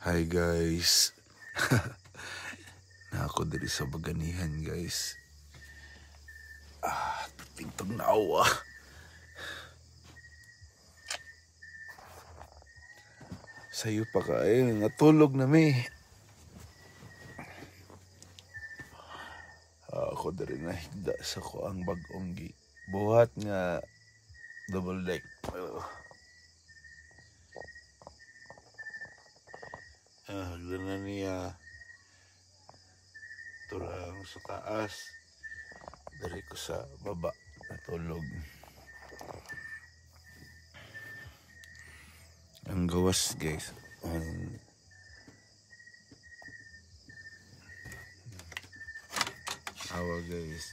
Hi guys. Na ako diri sa Baganihan guys. Tintog na awa. Sayo pa ka natulog na mi. Ako diri na higda sa ko ang bag-ong gi. Buhat nga double deck. Na niya tulang sa taas. Dari ko sa baba natulog. Ang gawas guys. Awa guys.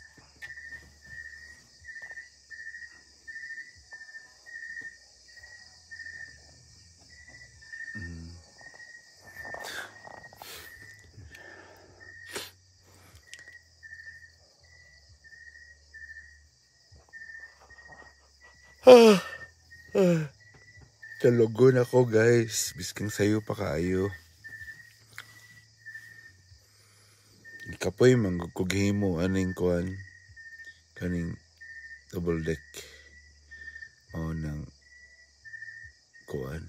Kalugon ako guys. Bisking sayo pa kaayo. Kapoy manggugkughimo aning kuan. Kaning double deck. Mao nang kuan.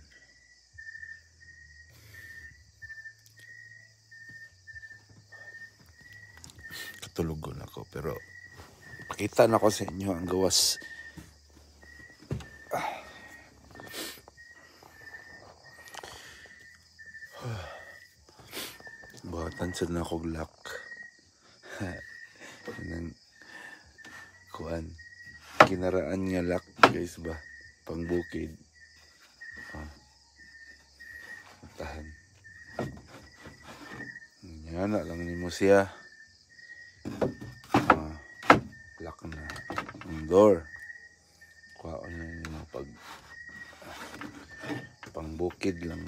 Katulugon ako pero pakita na ko sa inyo ang gawas. Buhatan sa na kog lock. Nang kuan. Kinaraan nga lock guys ba. Pangbukid. Tahan. Yan na lang nimo siya. Lock na ang door. Kuhaon na nimo pag pangbukid lang.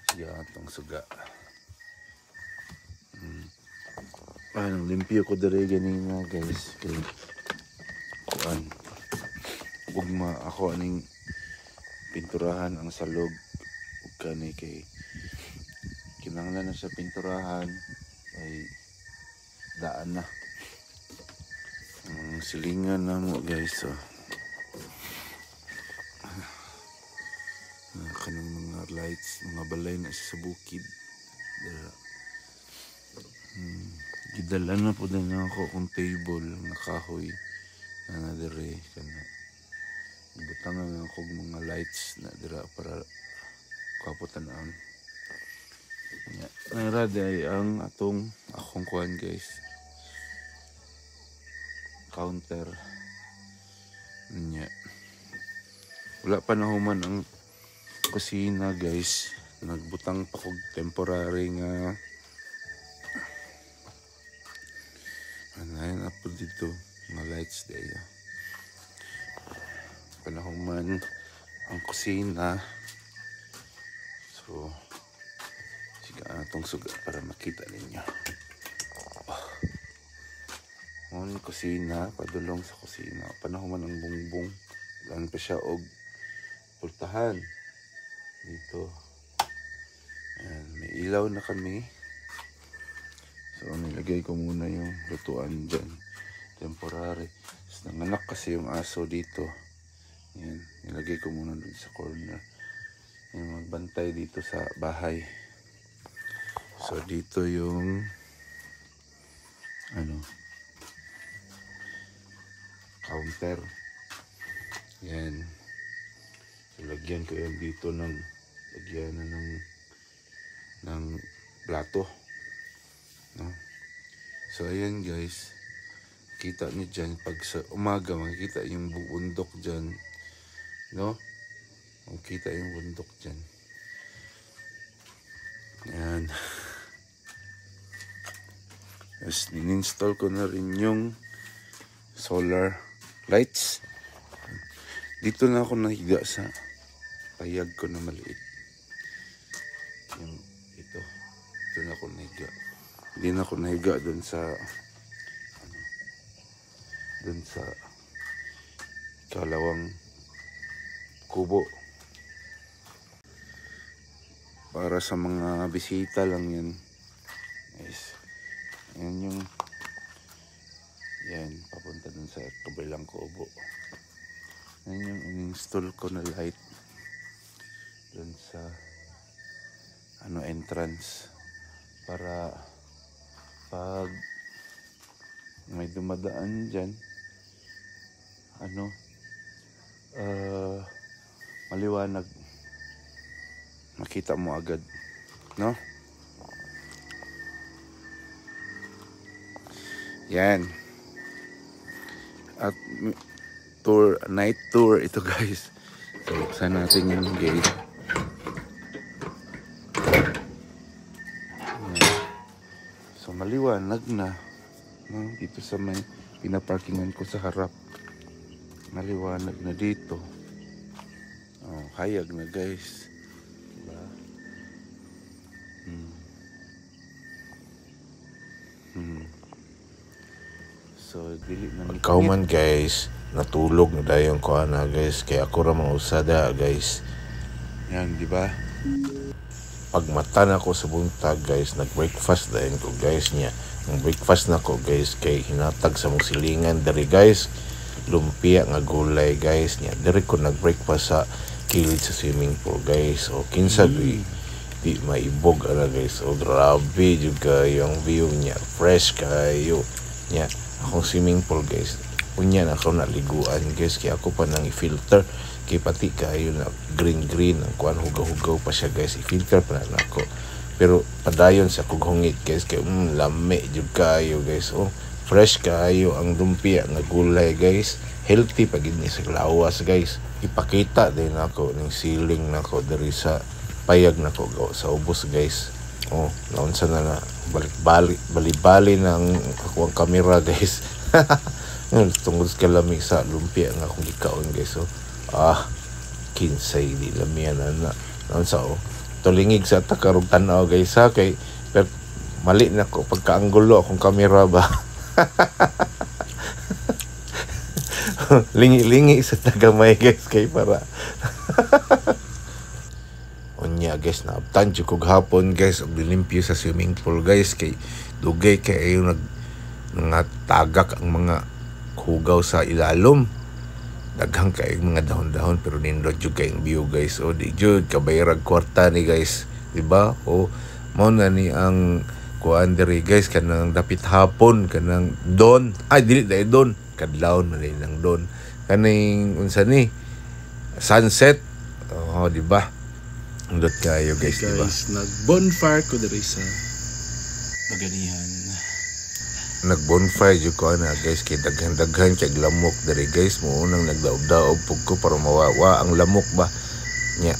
Siya atong suga. Nang limpyo ko dere ganina guys. Kaya kuan. Ugma ako aning pinturahan ang salog. Ug kani kay kinahanglan na sa pinturahan ay daan na. Ang silingan na mo guys. So. Kanang mga lights, mga balay na sa bukid. Gidala na po din ako kung table na kahoy na nadire kana. Butangan na ako mga lights na dira para kaputan-an. Nairada ay ang akong kuhan guys. Counter. Nya. Wala pa na human ang kusina guys. Nagbutang pa kog temporary nga anayin na po dito mga lights daya. Panahuman ang kusina. So sige atong suga para makita ninyo. Ang kusina, padulong sa kusina. Panahuman ang bungbong. Lan pa siya og pultahan. Dito. Ayan, may ilaw na kami. So, nilagay ko muna yung lutuan dyan. Temporary. So, nanganak kasi yung aso dito. Ayan, nilagay ko muna dun sa corner. Ayan, magbantay dito sa bahay. So, dito yung counter. Ayan. So, lagyan ko yan dito ng lagyan na ng plato. No? So ayan guys, kita niyo dyan pag sa umaga makikita yung bundok dyan, no? Makikita yung bundok dyan. Ayan. Tapos in-install ko na rin yung solar lights. Dito na ako nahiga sa payag ko na maliit. Yung ito na ako nahiga. Hindi na ako nahiga dun sa kalawang kubo. Para sa mga bisita lang yan. Guys, yan yung yan, papunta dun sa kabilang kubo. Yan yung in-install ko na light dun sa entrance, para pag may dumadaan dyan maliwanag, makita mo agad, no? Yan. At night tour ito, guys. So, buksan natin yung gate. Yan. So, maliwanag na, no? Dito sa may pinaparkingan ko sa harap. Maliwanag na dito. Oh, hayag na, guys. Diba? So, dili na Kauman guys, natulog na dayon ko ana guys, kaya ako ra mga usada guys. Yan, di ba? Pagmata na ko sa buntag guys, nag-breakfast dayon ko guys niya. Ang breakfast na ko guys kay hinatag sa mong silingan diri guys. Lumpia nga gulay guys niya. Diri ko nag-breakfast sa kilid sa swimming pool guys. O kinsa di maibog ana guys. O grabe jud kayo ang view niya, fresh kayo niya. Akong swimming pool guys, unya na ako naliguan guys, kaya ako pa nang i-filter kay pati kayo na green ang kuan, hugaw pa siya guys, i-filter pa na ako, pero padayon sa kughungit guys, kay lami jud kayo guys. Oh, fresh kayo ang lumpia nga gulay guys, healthy pag ni sa lawas guys. Ipakita din ako ning ceiling nako diri sa payag nako sa ubos guys. Oh, naunsa na bali na ang akong kamera guys. Tungod sa lamig sa lumpia nga akong gikaon guys. So, kinsay di lamian na naunsa tulingig sa takarog tanaw guys ha, kay pero mali na ko pagkaanggulo akong kamera ba. Lingi sa tagamay guys kay para unya guys, naabtan jud kog hapon guys og dilimpyo sa swimming pool guys, kay dugay kay ayo tagak ang mga hugaw sa ilalom. Daghang kay mga dahon-dahon pero nindot jud kay ang view guys. O di jud kabayrag kwarta ni guys, di ba? O mao na ni ang kuan diri guys, kanang dapit hapon, kanang dawn, dili dai dawn, kadlawon man lang dawn, kaning unsa ni sunset. Di ba? Undot kayo guys, di ba? Nag-bonfire ko diri sa Baganihan. Nag-bonfire jud ko na guys, kay daghan kay lamok diri guys. Mo unang nagdaob-daob pug ko para mawawa ang lamok ba nya.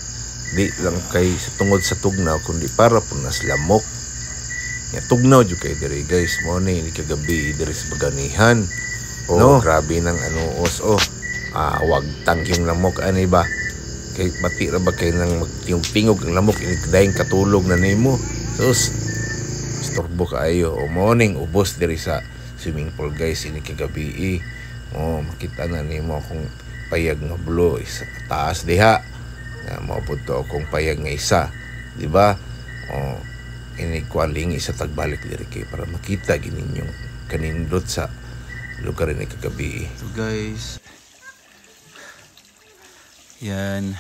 Di lang kay sa tungod sa tugnaw, kundi para pud nas lamok. Nya tugnaw jud kay diri guys. Mo ni kagabi diri sa Baganihan. No, grabe nang anuos. Wag tangking lamok ani ba? Kay pati ra ba kay nang magtingog ang lamok, inigdayeng katulog na nimo. Sus, istorbo kaayo. O morning ubos diri sa swimming pool guys ini kagabi. Makita na nimo akong payag nga blue isa taas diha. Mao pud to akong payag nga isa, di ba? Ini kwaling isa tagbalik diri kay para makita gininyong kanindot sa lugar ni kagabi. So guys, yan,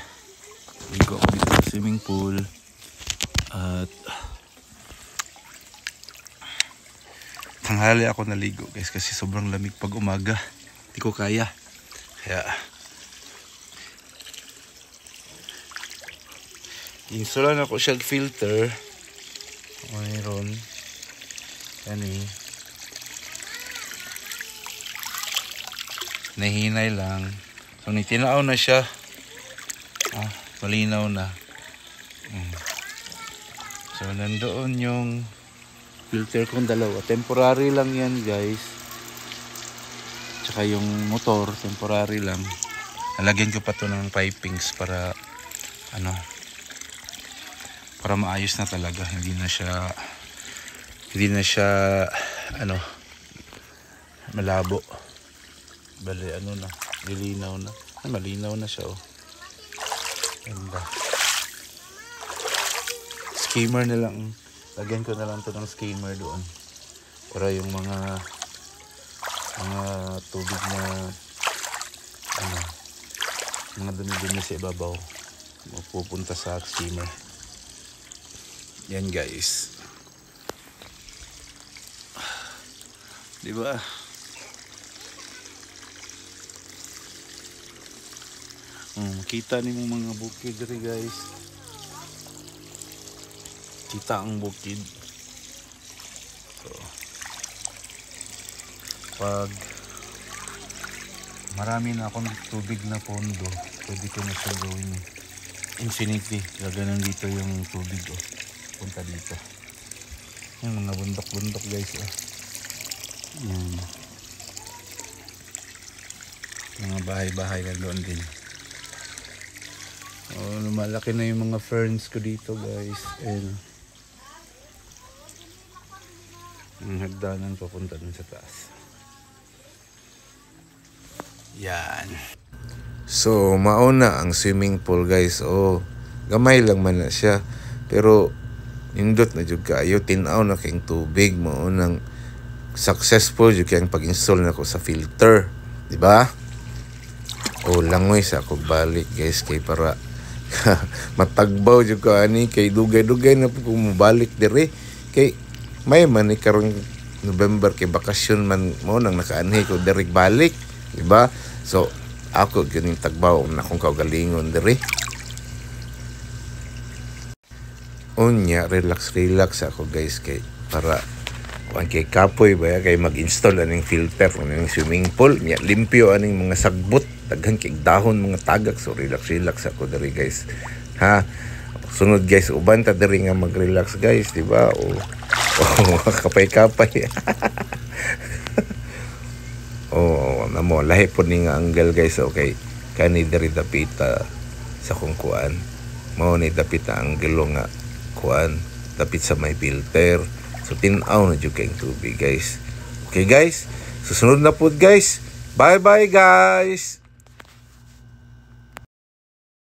ligo ako dito sa swimming pool at tanghali ako naligo guys kasi sobrang lamig pag umaga, hindi ko kaya, kaya insulan ako siya filter mayroon yan nahinay lang, so nitinaaw na siya. Malinaw na. So nandoon yung filter kong dalawa, temporary lang yan guys, tsaka yung motor temporary lang. Nalagyan ko pa to ng pipings para para maayos na talaga, hindi na siya malabo, bali lilinaw na, malinaw na siya. Ganda. skimmer na lang. Lagyan ko na lang to ng skimmer doon. Para yung mga tubig na mga dumi-dumi sa ibabaw pupunta sa skimmer. Yan guys. Diba? Kita ni mo mga bukid diri guys. Kita ang bukid. So, pag marami na ako ng tubig na pondo, pwede ko na siya gawin infinity. Gaganon dito yung tubig punta dito. Yung mga bundok-bundok guys Yan. Mga bahay-bahay na doon din. Lumalaki na yung mga ferns ko dito guys. And yung hagdanan papunta dun sa taas. Yan. So, mauna ang swimming pool guys. Gamay lang man na siya. Pero, nindot na jud kaayo. Tinaw na kayong tubig. Maunang successful jud kayong pag-install na ko sa filter. Diba? Langoy sa ako balik guys. Kay para matagbaw jud ko ani. Kay dugay-dugay na po kumabalik dire. Kay may man karong November kay bakasyon man mo nang nakaanhi ko direk balik. Diba? So, ako ganing tagbaw na kung kaugalingon diri. Unya, relax ako guys kay para kay kapoy ba kay mag-install aning filter aning swimming pool nya limpyo aning mga sagbot daghan kay dahon mga tagak. So relax ako diri guys. Ha? Sunod guys, uban ta diri nga mag-relax guys, di ba? Kapay-kapay. Namo lahi po ni nga angle guys. Okay, kani diri dapita sa kung kuan mao ni dapita angle nga kuan dapit sa may filter. So tin-aw na jud kay tubig guys. Okay guys, susunod na po guys. Bye bye guys.